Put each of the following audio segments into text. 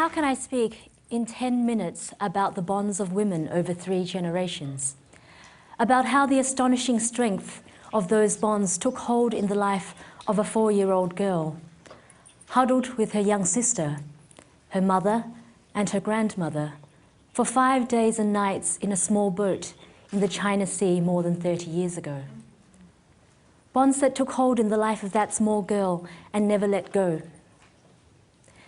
How can I speak in 10 minutes about the bonds of women over 3 generations? About how the astonishing strength of those bonds took hold in the life of a 4-year-old girl, huddled with her young sister, her mother and her grandmother, for 5 days and nights in a small boat in the China Sea more than 30 years ago. Bonds that took hold in the life of that small girl and never let go.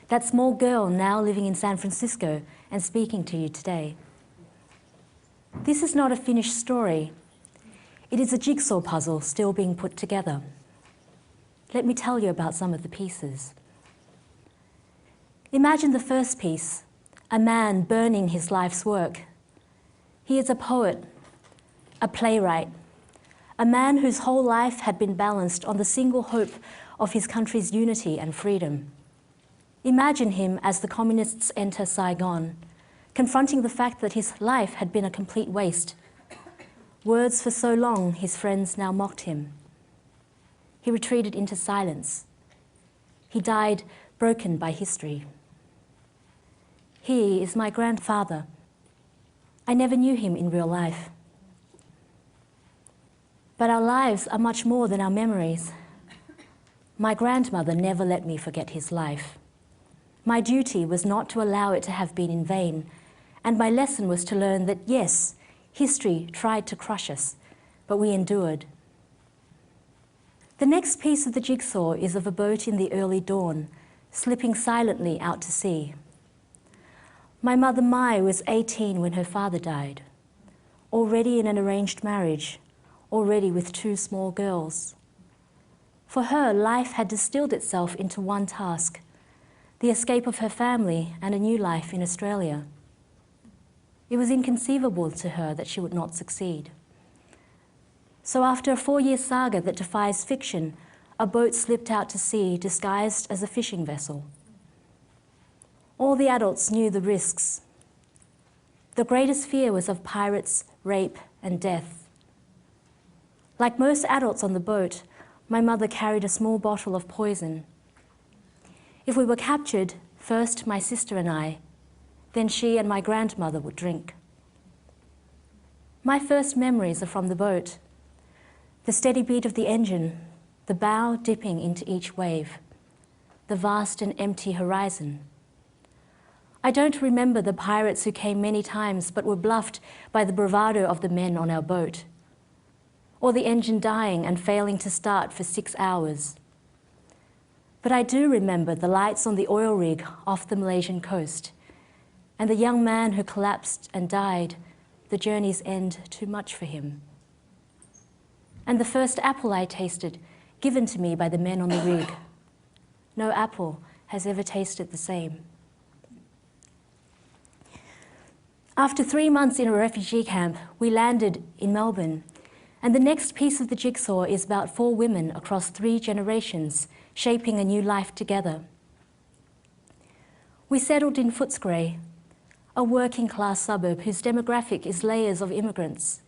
That small girl now living in San Francisco and speaking to you today. This is not a finished story. It is a jigsaw puzzle still being put together. Let me tell you about some of the pieces. Imagine the first piece, a man burning his life's work. He is a poet, a playwright, a man whose whole life had been balanced on the single hope of his country's unity and freedom. Imagine him as the communists enter Saigon, confronting the fact that his life had been a complete waste. Words for so long, his friends now mocked him. He retreated into silence. He died broken by history. He is my grandfather. I never knew him in real life. But our lives are much more than our memories. My grandmother never let me forget his life. My duty was not to allow it to have been in vain, and my lesson was to learn that, yes, history tried to crush us, but we endured. The next piece of the jigsaw is of a boat in the early dawn, slipping silently out to sea. My mother Mai was 18 when her father died, already in an arranged marriage, already with 2 small girls. For her, life had distilled itself into one task, the escape of her family and a new life in Australia. It was inconceivable to her that she would not succeed. So after a 4-year saga that defies fiction, a boat slipped out to sea disguised as a fishing vessel. All the adults knew the risks. The greatest fear was of pirates, rape, and death. Like most adults on the boat, my mother carried a small bottle of poison. If we were captured, first my sister and I, then she and my grandmother would drink. My first memories are from the boat. The steady beat of the engine, the bow dipping into each wave, the vast and empty horizon. I don't remember the pirates who came many times but were bluffed by the bravado of the men on our boat, or the engine dying and failing to start for 6 hours. But I do remember the lights on the oil rig off the Malaysian coast, and the young man who collapsed and died, the journey's end too much for him. And the first apple I tasted, given to me by the men on the rig. No apple has ever tasted the same. After 3 months in a refugee camp, we landed in Melbourne, and the next piece of the jigsaw is about 4 women across 3 generations, shaping a new life together. We settled in Footscray, a working-class suburb whose demographic is layers of immigrants.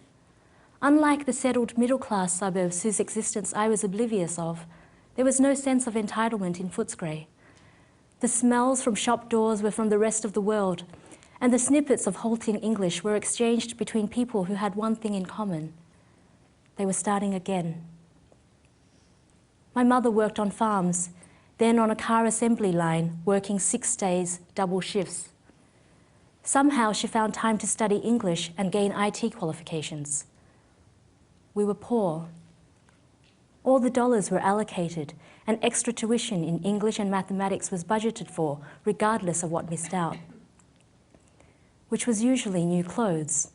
Unlike the settled middle-class suburbs whose existence I was oblivious of, there was no sense of entitlement in Footscray. The smells from shop doors were from the rest of the world, and the snippets of halting English were exchanged between people who had one thing in common. They were starting again. My mother worked on farms, then on a car assembly line, working 6 days, double shifts. Somehow she found time to study English and gain IT qualifications. We were poor. All the dollars were allocated, and extra tuition in English and mathematics was budgeted for, regardless of what missed out, which was usually new clothes.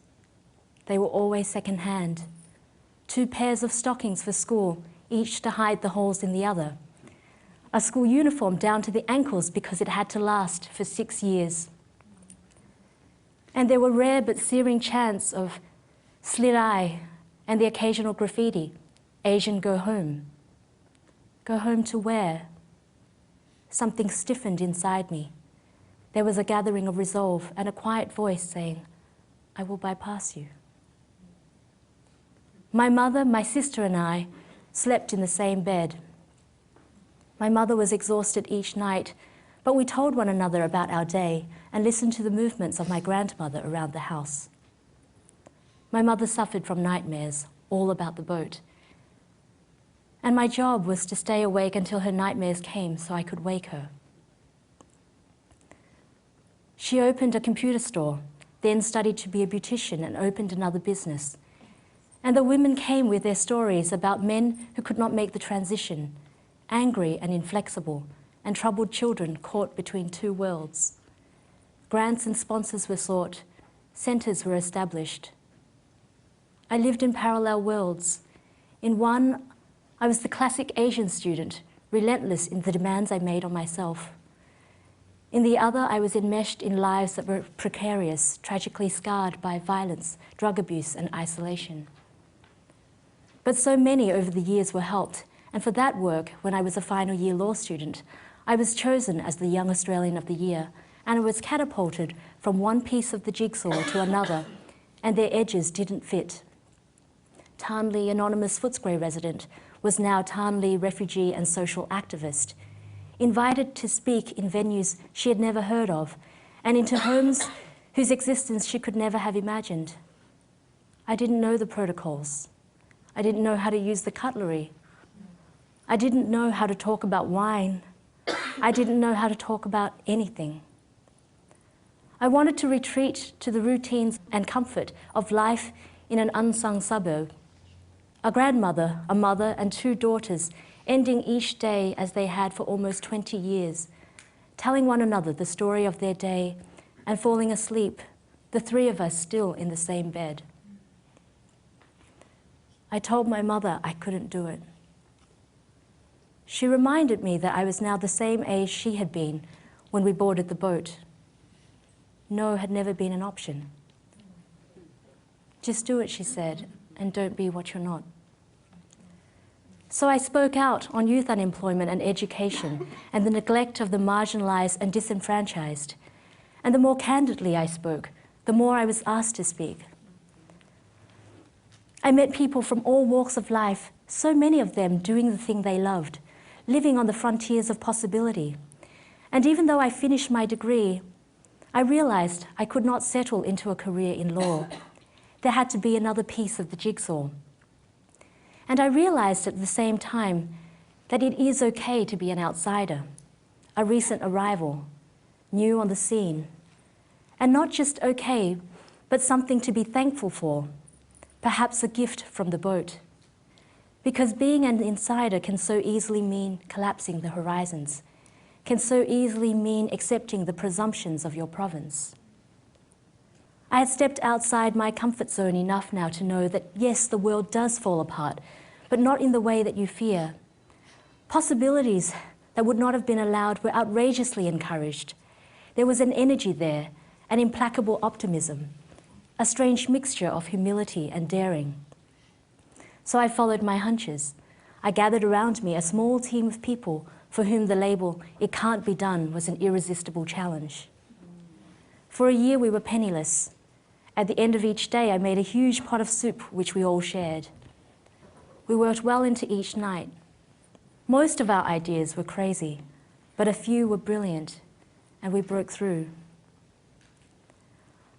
They were always second-hand. 2 pairs of stockings for school, each to hide the holes in the other. A school uniform down to the ankles because it had to last for 6 years. And there were rare but searing chants of slit eye and the occasional graffiti, Asian go home. Go home to where? Something stiffened inside me. There was a gathering of resolve and a quiet voice saying, I will bypass you. My mother, my sister and I slept in the same bed. My mother was exhausted each night, But we told one another about our day and listened to the movements of my grandmother around the house. My mother suffered from nightmares, all about the boat. And my job was to stay awake until her nightmares came so I could wake her. She opened a computer store, then studied to be a beautician and opened another business. And the women came with their stories about men who could not make the transition, angry and inflexible, and troubled children caught between two worlds. Grants and sponsors were sought, centres were established. I lived in parallel worlds. In one, I was the classic Asian student, relentless in the demands I made on myself. In the other, I was enmeshed in lives that were precarious, tragically scarred by violence, drug abuse, and isolation. But so many over the years were helped, and for that work, when I was a final year law student, I was chosen as the Young Australian of the Year, and I was catapulted from one piece of the jigsaw to another, and their edges didn't fit. Tan Le, anonymous Footscray resident, was now Tan Le refugee and social activist, invited to speak in venues she had never heard of, and into homes whose existence she could never have imagined. I didn't know the protocols. I didn't know how to use the cutlery. I didn't know how to talk about wine. I didn't know how to talk about anything. I wanted to retreat to the routines and comfort of life in an unsung suburb. A grandmother, a mother, and two daughters ending each day as they had for almost 20 years, telling one another the story of their day and falling asleep, the three of us still in the same bed. I told my mother I couldn't do it. She reminded me that I was now the same age she had been when we boarded the boat. No had never been an option. Just do it, she said, and don't be what you're not. So I spoke out on youth unemployment and education and the neglect of the marginalised and disenfranchised. And the more candidly I spoke, the more I was asked to speak. I met people from all walks of life, so many of them doing the thing they loved, living on the frontiers of possibility. And even though I finished my degree, I realised I could not settle into a career in law. There had to be another piece of the jigsaw. And I realised at the same time that it is okay to be an outsider, a recent arrival, new on the scene. And not just okay, but something to be thankful for, perhaps a gift from the boat. Because being an insider can so easily mean collapsing the horizons, can so easily mean accepting the presumptions of your province. I had stepped outside my comfort zone enough now to know that yes, the world does fall apart, but not in the way that you fear. Possibilities that would not have been allowed were outrageously encouraged. There was an energy there, an implacable optimism, a strange mixture of humility and daring. So I followed my hunches. I gathered around me a small team of people for whom the label, "it can't be done," was an irresistible challenge. For a year we were penniless. At the end of each day, I made a huge pot of soup which we all shared. We worked well into each night. Most of our ideas were crazy, but a few were brilliant, and we broke through.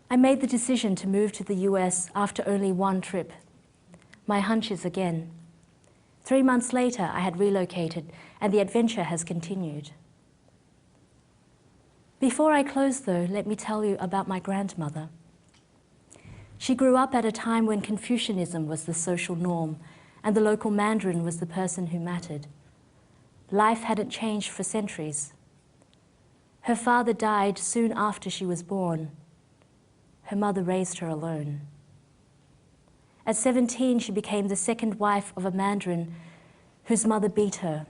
I made the decision to move to the US after only one trip. My hunches again. 3 months later, I had relocated, and the adventure has continued. Before I close, though, let me tell you about my grandmother. She grew up at a time when Confucianism was the social norm, and the local Mandarin was the person who mattered. Life hadn't changed for centuries. Her father died soon after she was born. Her mother raised her alone. At 17, she became the second wife of a Mandarin whose mother beat her.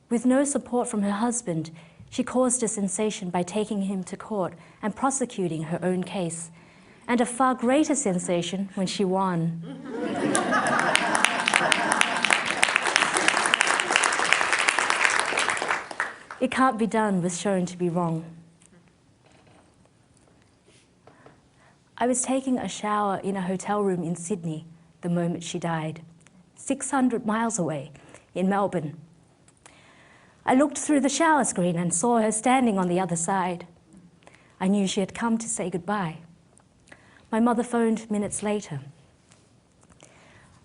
With no support from her husband, she caused a sensation by taking him to court and prosecuting her own case, and a far greater sensation when she won. It Can't Be Done was shown to be wrong. I was taking a shower in a hotel room in Sydney the moment she died, 600 miles away in Melbourne. I looked through the shower screen and saw her standing on the other side. I knew she had come to say goodbye. My mother phoned minutes later.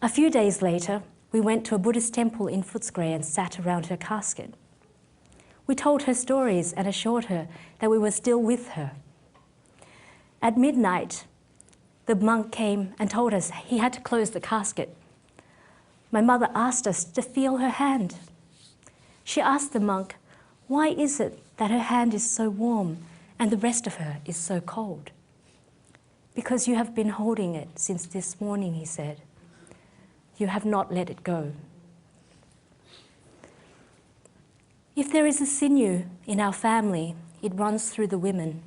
A few days later, we went to a Buddhist temple in Footscray and sat around her casket. We told her stories and assured her that we were still with her. At midnight, the monk came and told us he had to close the casket. My mother asked us to feel her hand. She asked the monk, why is it that her hand is so warm and the rest of her is so cold? Because you have been holding it since this morning, he said. You have not let it go. If there is a sinew in our family, it runs through the women.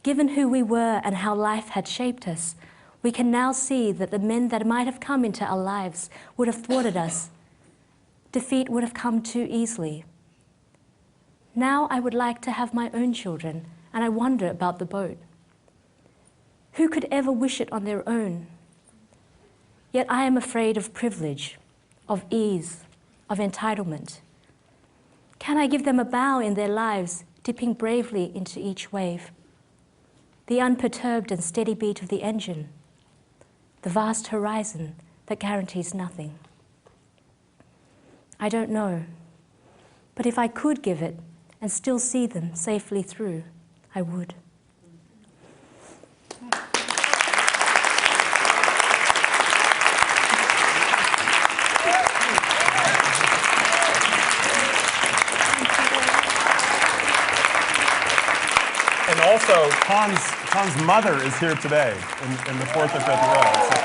Given who we were and how life had shaped us, we can now see that the men that might have come into our lives would have thwarted us. Defeat would have come too easily. Now I would like to have my own children, and I wonder about the boat. Who could ever wish it on their own? Yet I am afraid of privilege, of ease, of entitlement. Can I give them a bow in their lives, dipping bravely into each wave? The unperturbed and steady beat of the engine, the vast horizon that guarantees nothing. I don't know, but if I could give it and still see them safely through, I would. And also, Tan's mother is here today in the fourth or fifth row. So